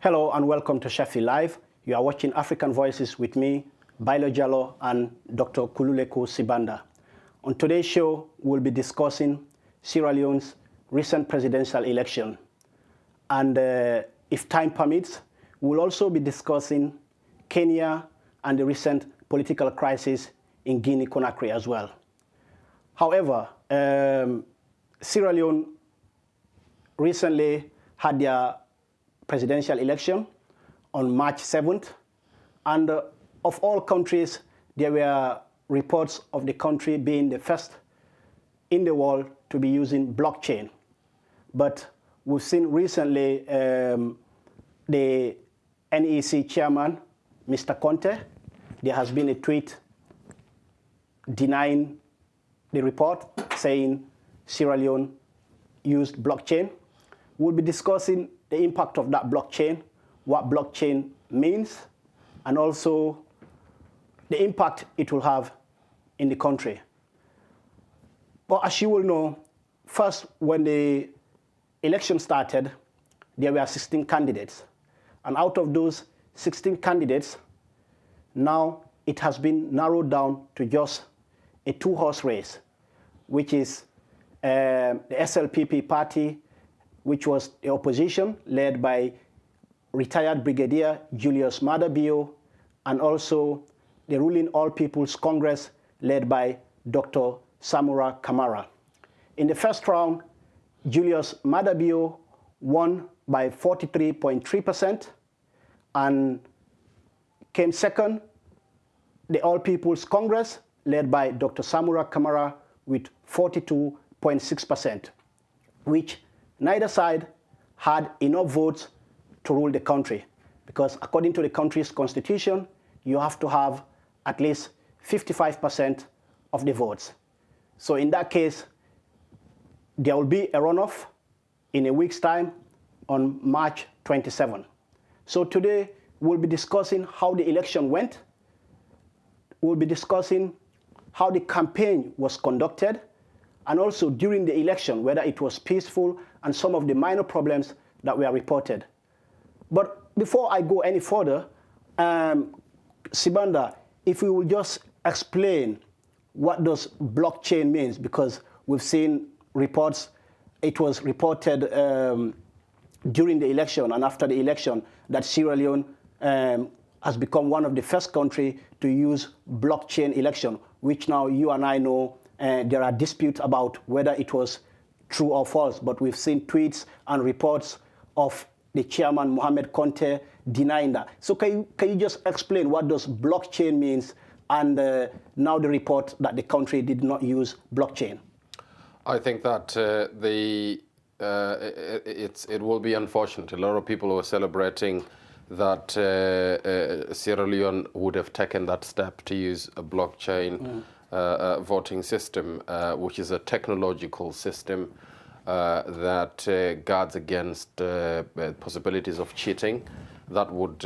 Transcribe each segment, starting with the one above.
Hello and welcome to Sheffield Live. You are watching African Voices with me, Bailo Jallo and Dr. Kululeko Sibanda. On today's show, we'll be discussing Sierra Leone's recent presidential election. And if time permits, we'll also be discussing Kenya and the recent political crisis in Guinea-Conakry as well. However, Sierra Leone recently had their presidential election on March 7th. And of all countries, there were reports of the country being the first in the world to be using blockchain. But we've seen recently the NEC chairman, Mr. Conte, there has been a tweet denying the report, saying Sierra Leone used blockchain. We'll be discussing the impact of that blockchain, what blockchain means, and also the impact it will have in the country. But as you will know, first, when the election started, there were 16 candidates. And out of those 16 candidates, now it has been narrowed down to just a two-horse race, which is the SLPP party, which was the opposition led by retired Brigadier Julius Maada Bio, and also the ruling All People's Congress led by Dr. Samura Kamara. In the first round, Julius Maada Bio won by 43.3% and came second, the All People's Congress led by Dr. Samura Kamara with 42.6%, which neither side had enough votes to rule the country, because according to the country's constitution, you have to have at least 55% of the votes. So in that case, there will be a runoff in a week's time on March 27. So today, we'll be discussing how the election went. We'll be discussing how the campaign was conducted, and also during the election, whether it was peaceful and some of the minor problems that were reported. But before I go any further, Sibanda, if we will just explain what does blockchain means, because we've seen reports, it was reported during the election and after the election that Sierra Leone has become one of the first countries to use blockchain election, which now you and I know there are disputes about whether it was true or false, but we've seen tweets and reports of the chairman, Mohamed Conte, denying that. So can you just explain what does blockchain means, and now the report that the country did not use blockchain? I think that it will be unfortunate. A lot of people were celebrating that Sierra Leone would have taken that step to use a blockchain voting system, which is a technological system that guards against possibilities of cheating. That would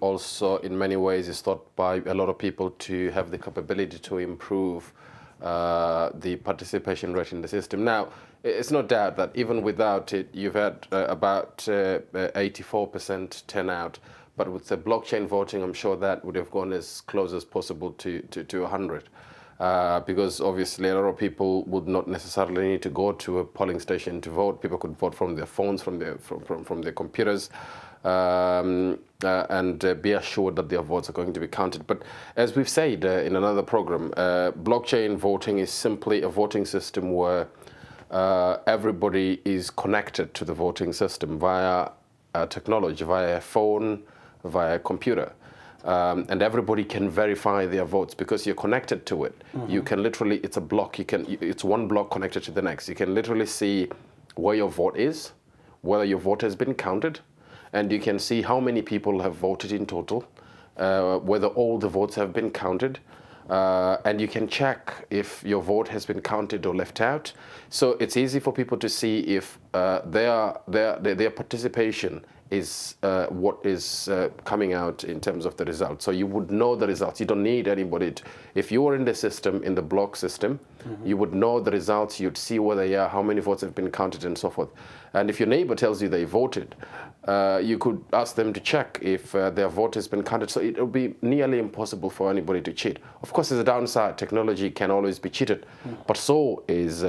also, in many ways, is thought by a lot of people to have the capability to improve the participation rate in the system. Now, it's no doubt that even without it, you've had about 84% turnout. But with the blockchain voting, I'm sure that would have gone as close as possible to 100. Because obviously a lot of people would not necessarily need to go to a polling station to vote. People could vote from their phones, from their computers, and be assured that their votes are going to be counted. But as we've said in another program, blockchain voting is simply a voting system where everybody is connected to the voting system via technology, via a phone, via a computer. And everybody can verify their votes because you're connected to it. You can literally, it's a block, it's one block connected to the next. You can literally see where your vote is, whether your vote has been counted, and you can see how many people have voted in total, whether all the votes have been counted, and you can check if your vote has been counted or left out. So it's easy for people to see if their participation is what is coming out in terms of the results. So you would know the results. You don't need anybody to, if you were in the system, in the block system, you would know the results. You'd see whether, how many votes have been counted and so forth. And if your neighbor tells you they voted, you could ask them to check if their vote has been counted. So it will be nearly impossible for anybody to cheat. Of course, there's a downside. Technology can always be cheated, but so is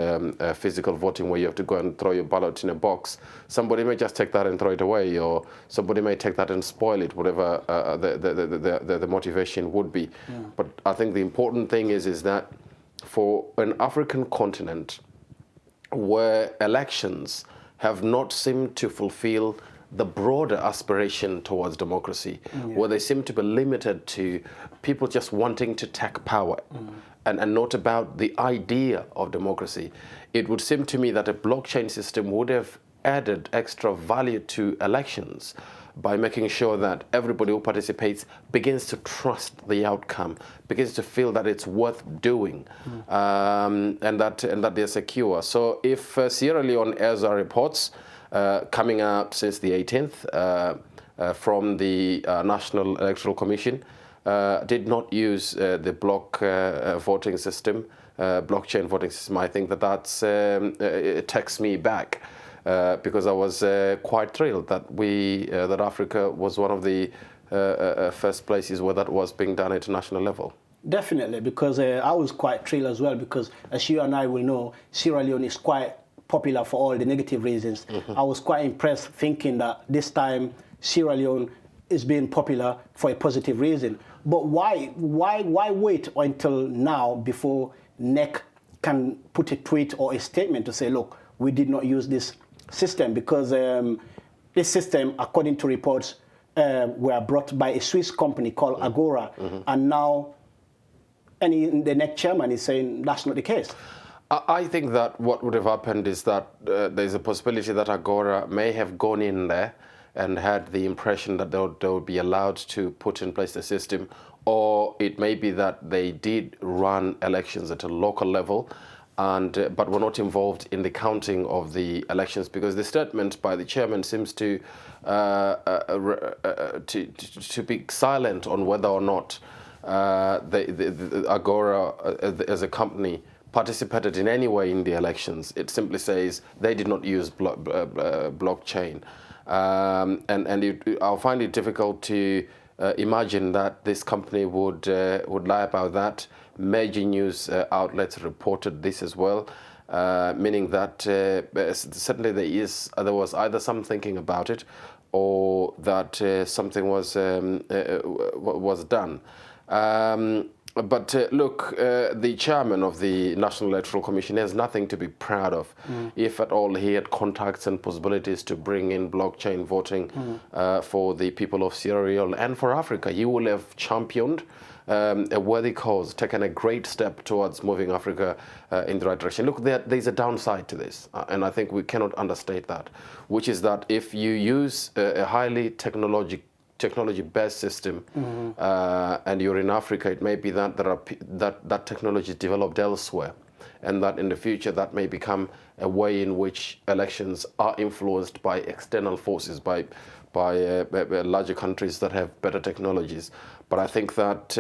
physical voting, where you have to go and throw your ballot in a box. Somebody may just take that and throw it away, or somebody may take that and spoil it, whatever the motivation would be. But I think the important thing is that for an African continent where elections have not seemed to fulfill the broader aspiration towards democracy, where they seem to be limited to people just wanting to take power and not about the idea of democracy, it would seem to me that a blockchain system would have added extra value to elections by making sure that everybody who participates begins to trust the outcome, begins to feel that it's worth doing, and that they're secure. So if Sierra Leone, as our reports coming out since the 18th from the National Electoral Commission, did not use the voting system, blockchain voting system, I think that's it takes me back. Because I was quite thrilled that that Africa was one of the first places where that was being done at international level. Definitely, because I was quite thrilled as well, because as you and I will know, Sierra Leone is quite popular for all the negative reasons. I was quite impressed thinking that this time Sierra Leone is being popular for a positive reason. But why wait until now before NEC can put a tweet or a statement to say, look, we did not use this system? Because this system, according to reports, were brought by a Swiss company called Agora, and now the NEC chairman is saying that's not the case. I think that what would have happened is that there's a possibility that Agora may have gone in there and had the impression that they would be allowed to put in place the system, or it may be that they did run elections at a local level, but were not involved in the counting of the elections, because the statement by the chairman seems to be silent on whether or not the Agora as a company participated in any way in the elections. It simply says they did not use blockchain, I'll find it difficult to imagine that this company would lie about that. Major news outlets reported this as well, meaning that certainly there was either some thinking about it, or that something was done. But look, the chairman of the National Electoral Commission has nothing to be proud of. If at all he had contacts and possibilities to bring in blockchain voting for the people of Sierra Leone and for Africa, he will have championed a worthy cause, taken a great step towards moving Africa in the right direction. Look, there's a downside to this, and I think we cannot understate that, which is that if you use a highly technology-based system, and you're in Africa, it may be that that technology is developed elsewhere, and that in the future that may become a way in which elections are influenced by external forces, by larger countries that have better technologies. But I think that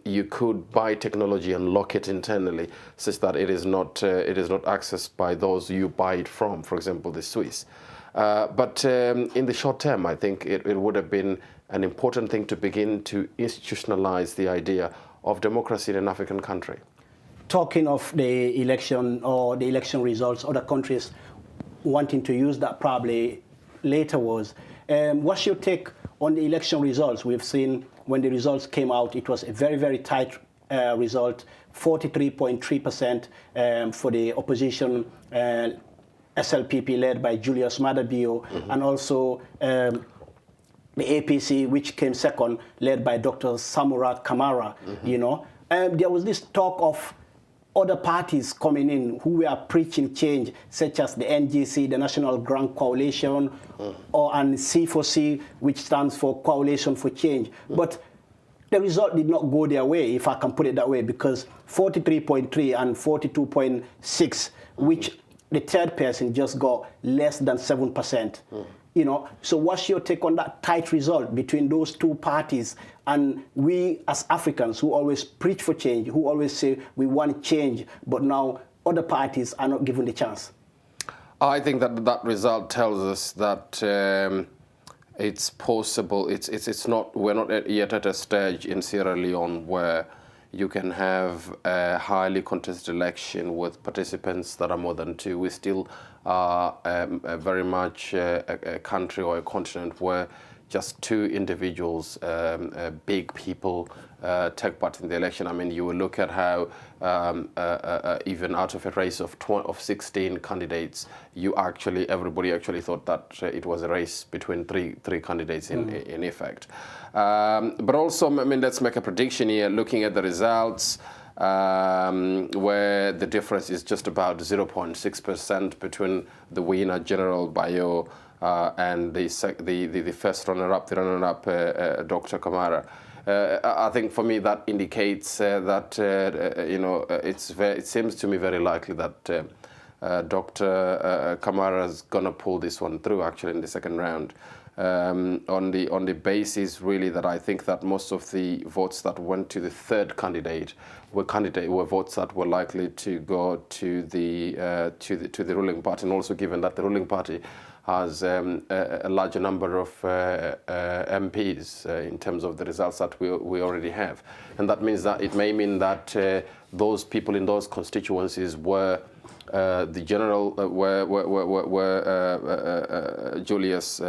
you could buy technology and lock it internally, such that it is not accessed by those you buy it from, for example, the Swiss. But in the short term, I think it would have been an important thing to begin to institutionalize the idea of democracy in an African country. Talking of the election or the election results, other countries wanting to use that probably later was. What's your take on the election results? We've seen when the results came out, it was a very, very tight result, 43.3% for the opposition SLPP led by Julius Maada Bio, and also the APC, which came second, led by Dr. Samurat Kamara. You know, there was this talk of other parties coming in who were preaching change, such as the NGC, the National Grand Coalition, and C4C, which stands for Coalition for Change. But the result did not go their way, if I can put it that way, because 43.3 and 42.6, which the third person just got less than 7%. You know, so what's your take on that tight result between those two parties? And we as Africans who always preach for change, who always say we want change, but now other parties are not given the chance. I think that that result tells us that it's possible. It's not. We're not yet at a stage in Sierra Leone where you can have a highly contested election with participants that are more than two. We still are very much a country or a continent where just two individuals, big people, take part in the election. I mean, you will look at how even out of a race of 16 candidates, everybody actually thought that it was a race between three candidates in effect. But also, I mean, let's make a prediction here, looking at the results, where the difference is just about 0.6% between the winner, General Bayo, and the first runner-up, Dr. Kamara. I think for me that indicates that it seems to me very likely that Dr. Kamara is going to pull this one through actually in the second round. On the basis really that I think that most of the votes that went to the third candidate were votes that were likely to go to the ruling party, and also given that the ruling party has a larger number of MPs in terms of the results that we already have, and that means that it may mean that those people in those constituencies were the general Julius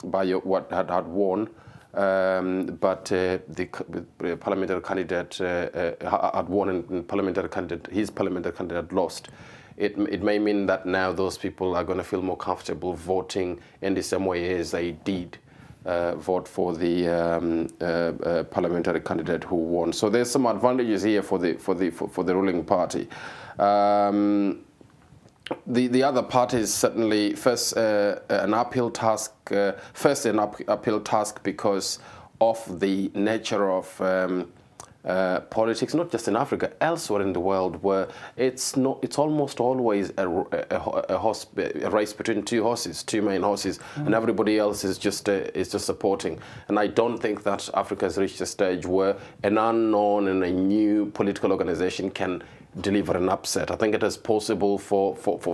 Bayo had won, but the parliamentary candidate had won, and his parliamentary candidate had lost. It may mean that now those people are going to feel more comfortable voting in the same way as they did vote for the parliamentary candidate who won. So there's some advantages here for the ruling party. The other part is certainly first an uphill task. Uphill task because of the nature of politics, not just in Africa, elsewhere in the world, where it's almost always a race between two main horses, and everybody else is just supporting. And I don't think that Africa has reached a stage where an unknown and a new political organization can deliver an upset. I think it is possible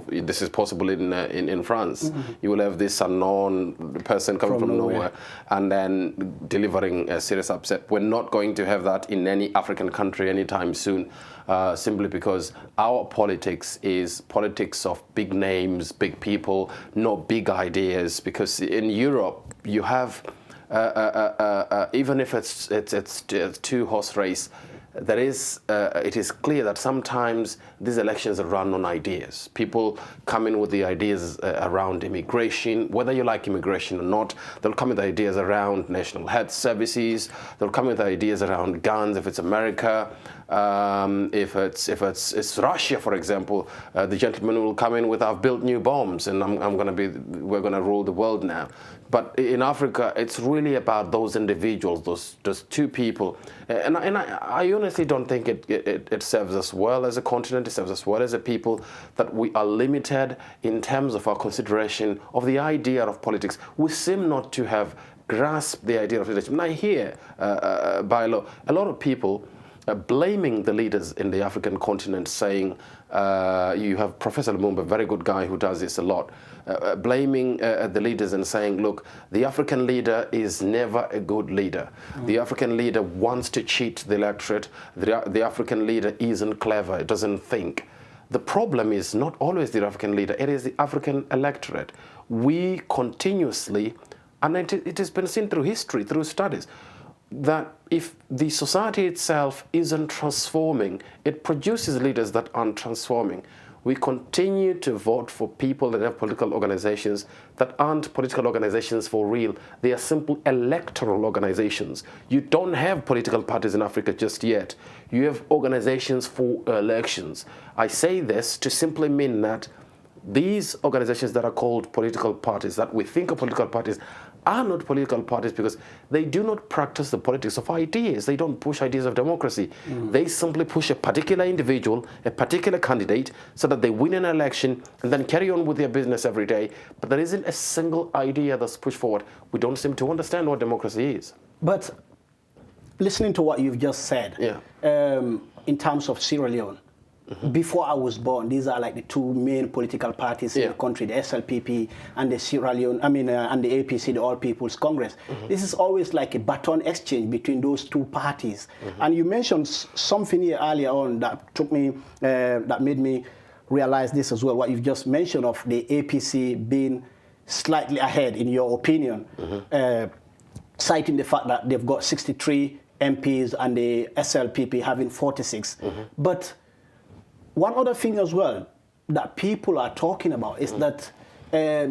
this is possible in France. You will have this unknown person coming from nowhere and then delivering a serious upset. We're not going to have that in any African country anytime soon, simply because our politics is politics of big names, big people, no big ideas. Because in Europe you have even if it's a two-horse race, it is clear that sometimes these elections are run on ideas. People come in with the ideas around immigration, whether you like immigration or not. They'll come with ideas around national health services. They'll come with ideas around guns if it's America. If it's Russia, for example, the gentleman will come in with, "I've built new bombs and we're going to rule the world now." But in Africa, it's really about those individuals, those two people, and I honestly don't think it serves us well as a continent. It serves us well as a people, that we are limited in terms of our consideration of the idea of politics. We seem not to have grasped the idea of leadership. And I hear by a lot of people blaming the leaders in the African continent, saying, you have Professor Lumumba, a very good guy who does this a lot, blaming the leaders and saying, look, the African leader is never a good leader. The African leader wants to cheat the electorate. The African leader isn't clever, it doesn't think. The problem is not always the African leader, it is the African electorate. We continuously, and it has been seen through history, through studies, that if the society itself isn't transforming, it produces leaders that aren't transforming. We continue to vote for people that have political organizations that aren't political organizations for real. They are simple electoral organizations. You don't have political parties in Africa just yet. You have organizations for elections. I say this to simply mean that these organizations that are called political parties, that we think of political parties, are not political parties because they do not practice the politics of ideas. They don't push ideas of democracy. They simply push a particular individual, a particular candidate, so that they win an election and then carry on with their business every day. But there isn't a single idea that's pushed forward. We don't seem to understand what democracy is. before I was born, these are like the two main political parties in the country, the SLPP and the Sierra Leone, and the APC, the All People's Congress. This is always like a baton exchange between those two parties. And you mentioned something here earlier on that took me, that made me realize this as well, what you've just mentioned of the APC being slightly ahead, in your opinion, citing the fact that they've got 63 MPs and the SLPP having 46. But one other thing as well that people are talking about is that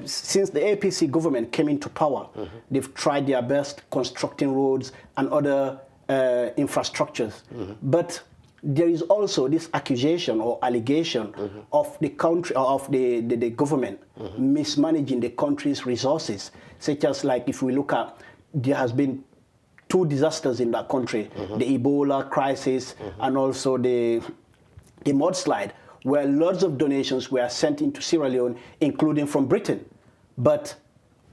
since the APC government came into power, they've tried their best constructing roads and other infrastructures. But there is also this accusation or allegation of the country, or of the government mismanaging the country's resources, such as, like, if we look at, there has been 2 disasters in that country, the Ebola crisis and also the mudslide, where lots of donations were sent into Sierra Leone, including from Britain. But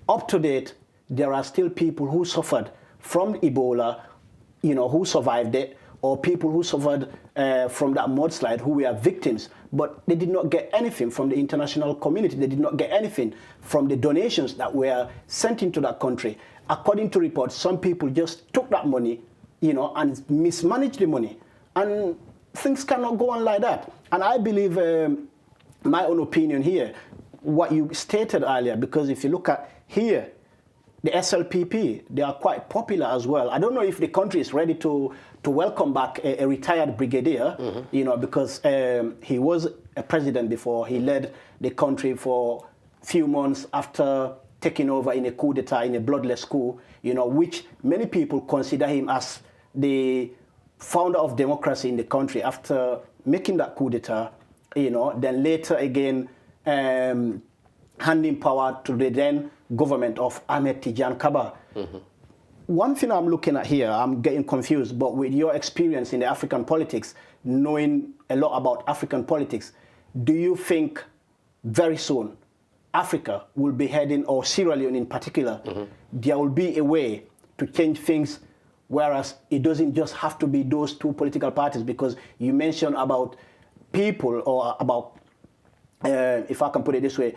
up to date, there are still people who suffered from Ebola, who survived it, or people who suffered from that mudslide who were victims, but they did not get anything from the international community. They did not get anything from the donations that were sent into that country. According to reports, some people just took that money, and mismanaged the money. And things cannot go on like that. And I believe, my own opinion here, what you stated earlier, because if you look at here, the SLPP, they are quite popular as well. I don't know if the country is ready to welcome back a retired brigadier, because he was a president before. He led the country for a few months after taking over in a coup d'etat, in a bloodless coup, which many people consider him as the founder of democracy in the country after making that coup d'etat, then later again handing power to the then government of Ahmed Tijan Kaba. One thing I'm looking at here, I'm getting confused, but with your experience in the African politics, knowing a lot about African politics, do you think very soon Africa will be heading, or Sierra Leone in particular, there will be a way to change things, whereas it doesn't just have to be those 2 political parties? Because you mentioned about people, or about, if I can put it this way,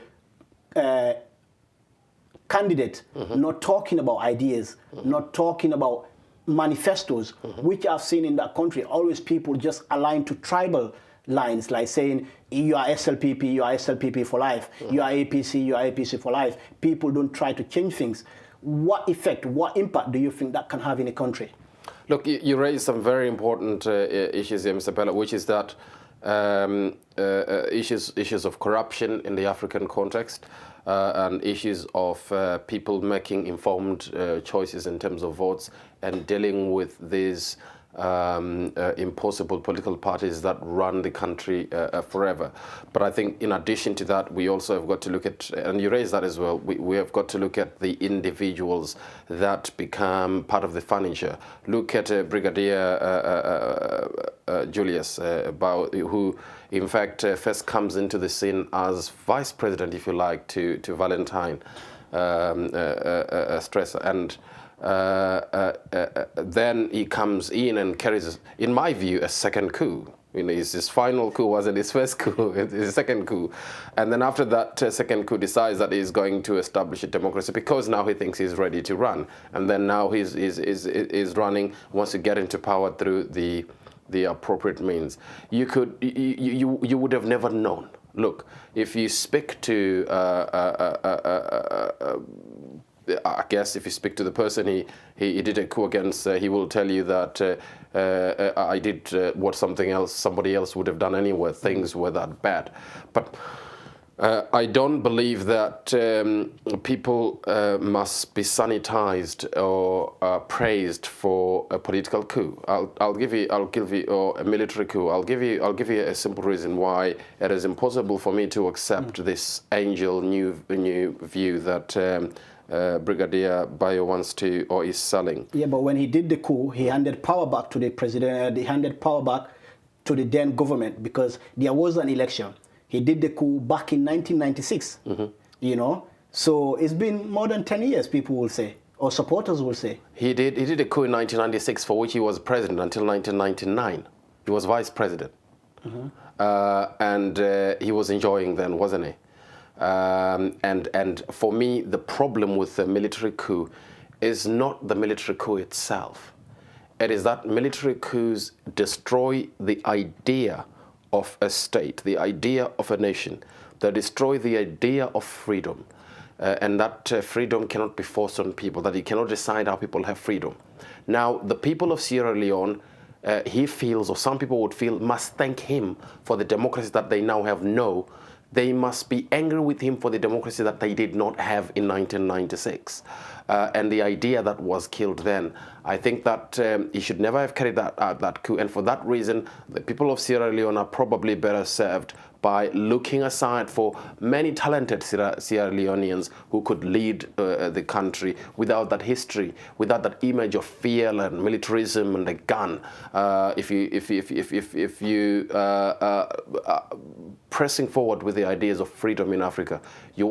candidate not talking about ideas, not talking about manifestos, which I've seen in that country. Always people just aligned to tribal lines, like saying, you are SLPP, you are SLPP for life, you are APC, you are APC for life. People don't try to change things. What effect, what impact do you think that can have in a country? Look, you raised some very important issues here, Mr. Pella, which is that issues of corruption in the African context, and issues of people making informed choices in terms of votes, and dealing with these impossible political parties that run the country forever. But I think in addition to that, we also have got to look at, and you raised that as well, we have got to look at the individuals that become part of the furniture. Look at Brigadier Julius Bao, who in fact first comes into the scene as vice president, if you like, to Valentine Stresser, and then he comes in and carries, in my view, a second coup. His final coup wasn't his first coup, it's his second coup. And then after that second coup, decides that he's going to establish a democracy because now he thinks he's ready to run. And then now he's running, wants to get into power through the appropriate means. You would have never known. Look, if you speak to I guess if you speak to the person he did a coup against, he will tell you that I did what somebody else would have done anyway. Things were that bad. But I don't believe that people must be sanitized or praised for a political coup. I'll give you or a military coup. I'll give you a simple reason why it is impossible for me to accept this angel new view that Brigadier Bayo wants to, or is selling. Yeah, but when he did the coup, he handed power back to the president. He handed power back to the then government because there was an election. He did the coup back in 1996. So it's been more than 10 years, people will say, or supporters will say. He did a coup in 1996 for which he was president until 1999. He was vice president. and he was enjoying then, wasn't he? And for me, the problem with the military coup is not the military coup itself. It is that military coups destroy the idea of a state, the idea of a nation. They destroy the idea of freedom. And that freedom cannot be forced on people, that you cannot decide how people have freedom. Now, the people of Sierra Leone, he feels, or some people would feel, must thank him for the democracy that they now have. No, they must be angry with him for the democracy that they did not have in 1996. And the idea that was killed then. I think that he should never have carried that coup. And for that reason, the people of Sierra Leone are probably better served by looking aside for many talented Sierra Leoneans who could lead the country without that history, without that image of fear and militarism and a gun. If you pressing forward with the ideas of freedom in Africa, the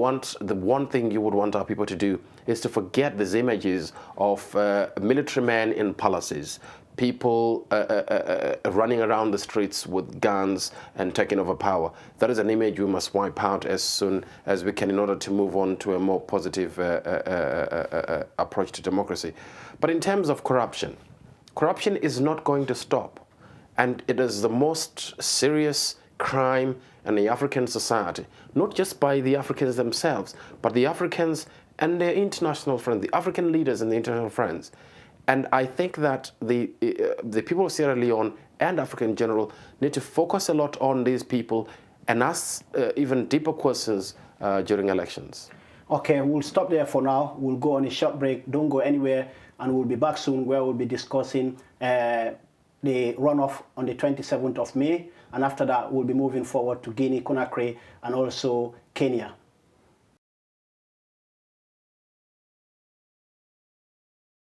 one thing you would want our people to do is to forget these images of military men in palaces, people running around the streets with guns and taking over power. That is an image we must wipe out as soon as we can in order to move on to a more positive approach to democracy. But in terms of corruption, corruption is not going to stop. And it is the most serious crime in the African society, not just by the Africans themselves, but the Africans and their international friends, the African leaders and the international friends. And I think that the people of Sierra Leone and Africa in general need to focus a lot on these people and ask even deeper questions during elections. Okay, we'll stop there for now. We'll go on a short break. Don't go anywhere, and we'll be back soon where we'll be discussing the runoff on the 27th of May. And after that, we'll be moving forward to Guinea, Conakry, and also Kenya.